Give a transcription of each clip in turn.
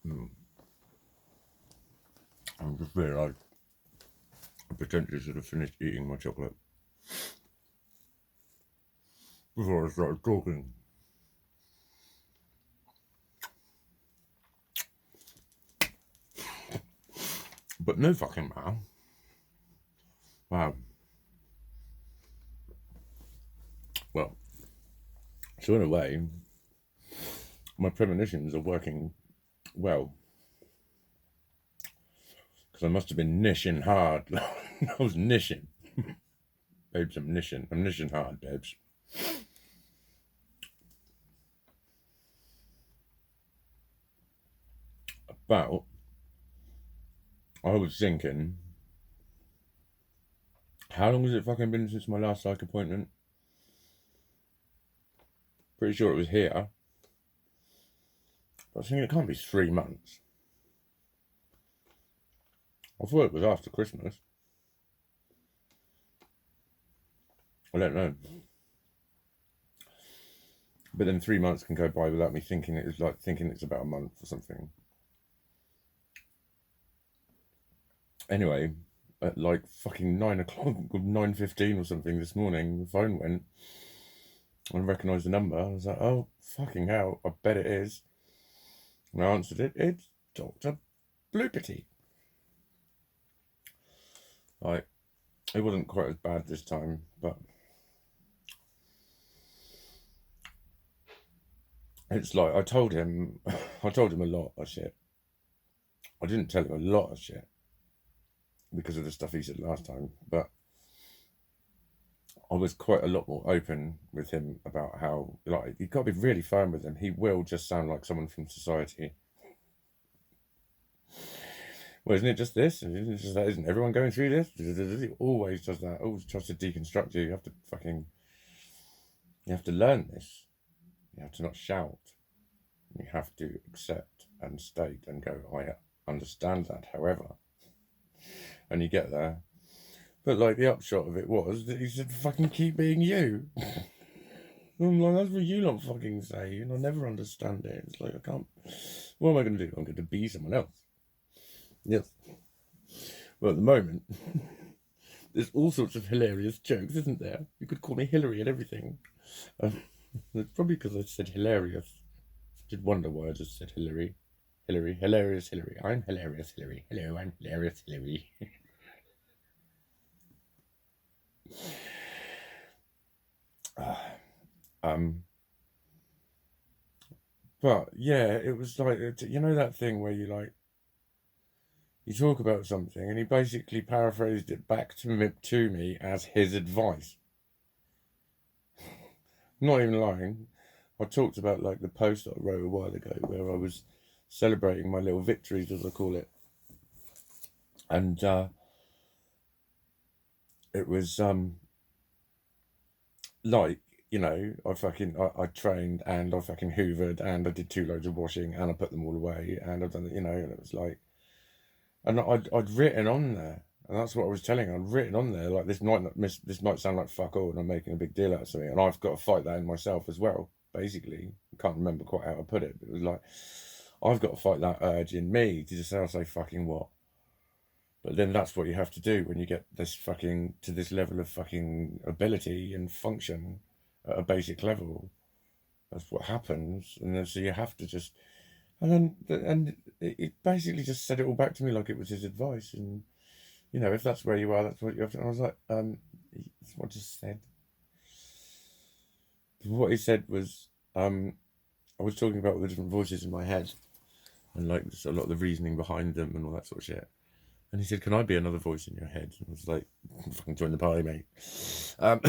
I just realised I potentially should have finished eating my chocolate before I started talking. But no fucking matter. Wow. Well, so in a way, my premonitions are working well. Because I must have been nishing hard. I was nishing. Babes, I'm nishing. I'm nishing hard, babes. About, I was thinking, how long has it fucking been since my last psych appointment? Pretty sure it was here. But I was thinking it can't be 3 months. I thought it was after Christmas. I don't know. But then 3 months can go by without me thinking it's about a month or something. Anyway, at like fucking 9 o'clock, 9:15 or something this morning, the phone went. I recognised the number. I was like, oh, fucking hell, I bet it is. And I answered it. It's Dr. Bloopity. Like, it wasn't quite as bad this time, but it's like I told him a lot of shit. I didn't tell him a lot of shit because of the stuff he said last time, but I was quite a lot more open with him about how, like, you've got to be really firm with him. He will just sound like someone from society. Well, isn't it just this? Isn't it just that? Isn't everyone going through this? He always does that. Always tries to deconstruct you. You have to learn this. You have to not shout. You have to accept and state and go, I understand that, however. And you get there. But like the upshot of it was that he said, fucking keep being you. I'm like, that's what you lot fucking say, and I never understand it. It's like, I can't, what am I going to do? I'm going to be someone else. Yes. Well, at the moment, there's all sorts of hilarious jokes, isn't there? You could call me Hillary and everything. It's probably because I said hilarious. I did wonder why I just said Hillary. Hillary, hilarious Hillary. I'm hilarious Hillary. Hello, I'm hilarious Hillary. But yeah, it was like, you know that thing where you talk about something and he basically paraphrased it back to me as his advice. Not even lying. I talked about like the post that I wrote a while ago where I was celebrating my little victories, as I call it. And it was like, you know, I trained and I fucking hoovered and I did 2 loads of washing and I put them all away and I've done it, you know, and it was like, and I'd written on there, and that's what I was telling her. I'd written on there like, this might sound like fuck all, and I'm making a big deal out of something, and I've got to fight that in myself as well. Basically, I can't remember quite how I put it, but it was like, I've got to fight that urge in me to just say fucking what. But then that's what you have to do when you get this fucking to this level of fucking ability and function at a basic level. That's what happens, and then so you have to just. And it basically just said it all back to me like it was his advice. And, you know, if that's where you are, that's what you have to. And I was like, that's what I just said. What he said was, I was talking about all the different voices in my head and like a lot of the reasoning behind them and all that sort of shit. And he said, can I be another voice in your head? And I was like, fucking join the party, mate. And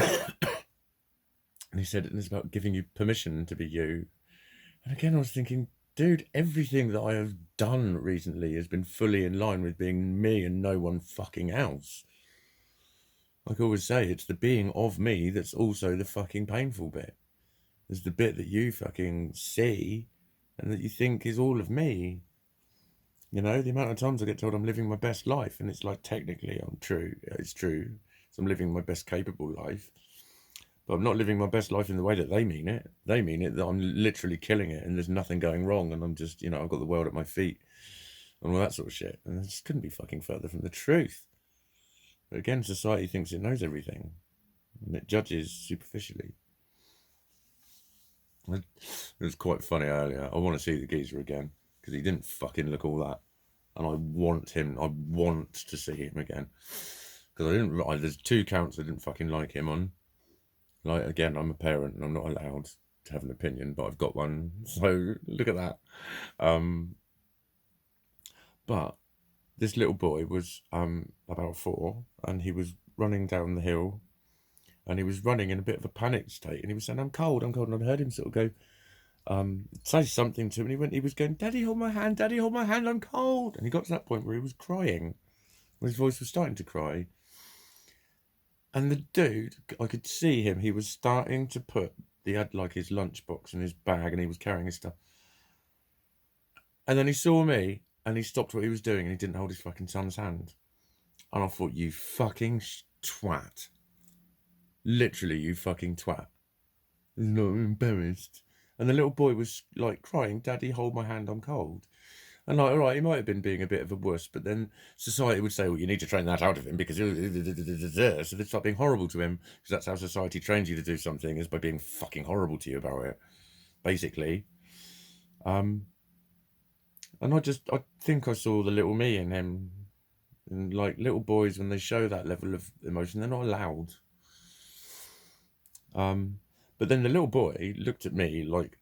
he said, it's about giving you permission to be you. And again, I was thinking, dude, everything that I have done recently has been fully in line with being me and no one fucking else. Like I always say, it's the being of me that's also the fucking painful bit. There's the bit that you fucking see and that you think is all of me. You know, the amount of times I get told I'm living my best life, and it's like, technically it's true. So I'm living my best capable life. But I'm not living my best life in the way that they mean it. They mean it that I'm literally killing it and there's nothing going wrong and I'm just, I've got the world at my feet and all that sort of shit. And it just couldn't be fucking further from the truth. But again, society thinks it knows everything and it judges superficially. It was quite funny earlier. I want to see the geezer again because he didn't fucking look all that. And I want to see him again. Because there's 2 counts I didn't fucking like him on. Like, again, I'm a parent and I'm not allowed to have an opinion, but I've got one. So, look at that. But this little boy was about 4 and he was running down the hill and he was running in a bit of a panicked state and he was saying, I'm cold. And I heard him sort of go, say something to him. And he was going, Daddy, hold my hand, I'm cold. And he got to that point where he was crying. His voice was starting to cry. And the dude, I could see him, he was starting to he had like his lunchbox in his bag and he was carrying his stuff. And then he saw me and he stopped what he was doing and he didn't hold his fucking son's hand. And I thought, you fucking twat. Literally, you fucking twat. He's not embarrassed. And the little boy was like crying, Daddy, hold my hand, I'm cold. And like, all right, he might have been being a bit of a wuss, but then society would say, well, you need to train that out of him because so they'd start being horrible to him because that's how society trains you to do something, is by being fucking horrible to you about it, basically. And I think I saw the little me in him. And like little boys, when they show that level of emotion, they're not allowed. But then the little boy looked at me like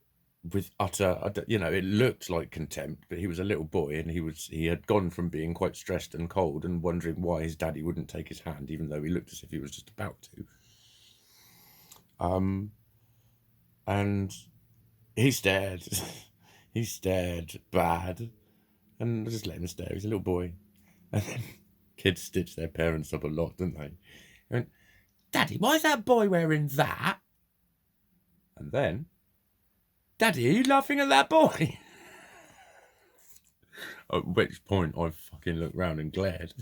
with utter, it looked like contempt, but he was a little boy and he had gone from being quite stressed and cold and wondering why his daddy wouldn't take his hand, even though he looked as if he was just about to. And he stared. He stared bad. And I just let him stare. He's a little boy. And then kids stitch their parents up a lot, don't they? He went, Daddy, why is that boy wearing that? And then, Daddy, are you laughing at that boy? At which point I fucking looked round and glared.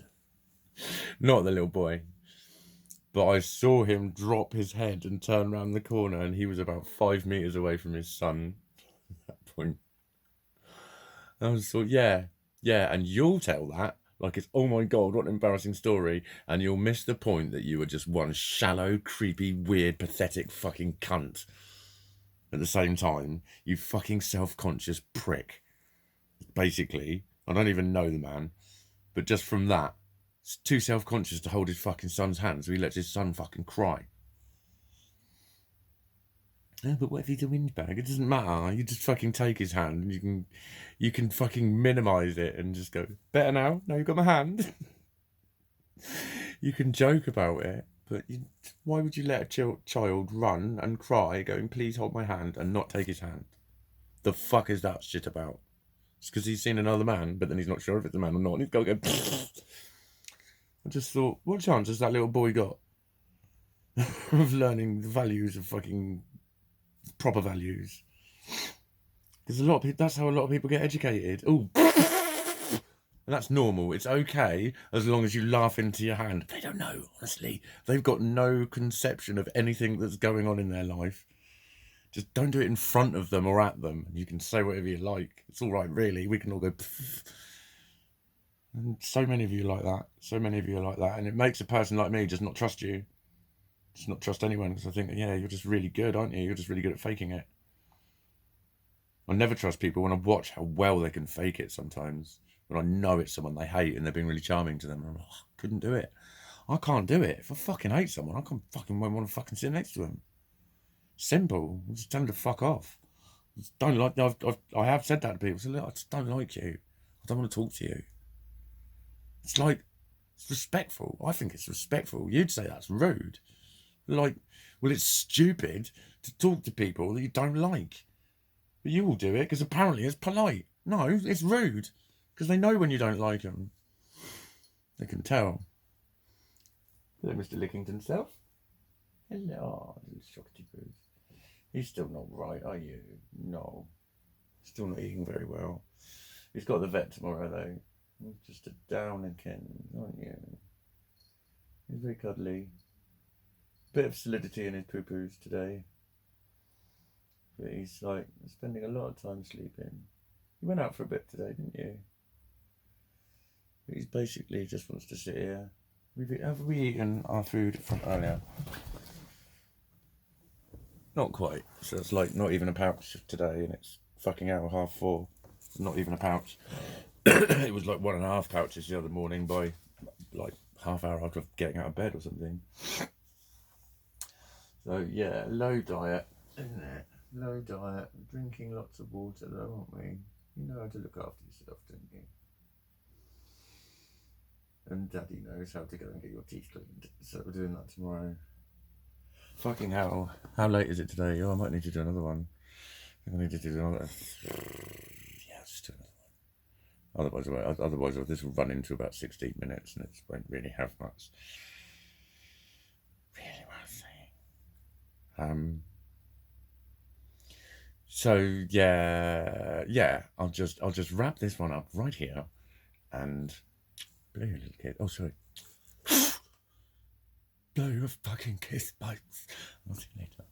Not the little boy. But I saw him drop his head and turn round the corner and he was about 5 meters away from his son at that point. And I just thought, yeah, and you'll tell that like it's, oh my God, what an embarrassing story. And you'll miss the point that you were just one shallow, creepy, weird, pathetic fucking cunt. At the same time, you fucking self-conscious prick. Basically, I don't even know the man. But just from that, it's too self-conscious to hold his fucking son's hand, so he lets his son fucking cry. Oh, but what if he's a windbag? It doesn't matter. You just fucking take his hand and you can fucking minimise it and just go, better now? Now you've got my hand? You can joke about it, but why would you let a child run and cry going, please hold my hand, and not take his hand? The fuck is that shit about? It's because he's seen another man, but then he's not sure if it's a man or not, and he's got to go, I just thought, what chance has that little boy got of learning the values of fucking proper values? Because a lot of people, that's how a lot of people get educated. Oh, and that's normal. It's okay as long as you laugh into your hand. They don't know, honestly. They've got no conception of anything that's going on in their life. Just don't do it in front of them or at them. You can say whatever you like. It's all right, really. We can all go. And so many of you like that. So many of you are like that. And it makes a person like me just not trust you. Just not trust anyone. Because I think, yeah, you're just really good, aren't you? You're just really good at faking it. I never trust people when I watch how well they can fake it sometimes. When I know it's someone they hate and they're being really charming to them. I'm like, oh, I couldn't do it. I can't do it. If I fucking hate someone, I can't fucking want to fucking sit next to them. Simple. Just tell them to fuck off. Don't like. I have said that to people. So, look, I just don't like you. I don't want to talk to you. It's like, it's respectful. I think it's respectful. You'd say that's rude. Like, well, it's stupid to talk to people that you don't like. But you will do it because apparently it's polite. No, it's rude. Because they know when you don't like them. They can tell. Hello, Mr. Lickington self. Hello, little shockety boos. He's still not right, are you? No. Still not eating very well. He's got the vet tomorrow, though. Just a down again, aren't you? He's very cuddly. bit of solidity in his poo-poos today. But he's like spending a lot of time sleeping. You went out for a bit today, didn't you? But he's basically just wants to sit here. Have we eaten our food from earlier? Not quite. So it's like not even a pouch today, and it's fucking out 4:30. Not even a pouch. It was like 1.5 pouches the other morning by like half hour after getting out of bed or something. So yeah, low diet, isn't it? Low diet, drinking lots of water though, aren't we? You know how to look after yourself, don't you? And Daddy knows how to go and get your teeth cleaned, so we're doing that tomorrow. Fucking hell. How late is it today? Oh, I might need to do another one. I think I need to do another. Yeah, let's do another one. Otherwise, this will run into about 16 minutes and it won't really have much. Really worth saying. So yeah, I'll just wrap this one up right here and blow your little kid. Oh, sorry. Blow your fucking kiss bites. I'll see you later.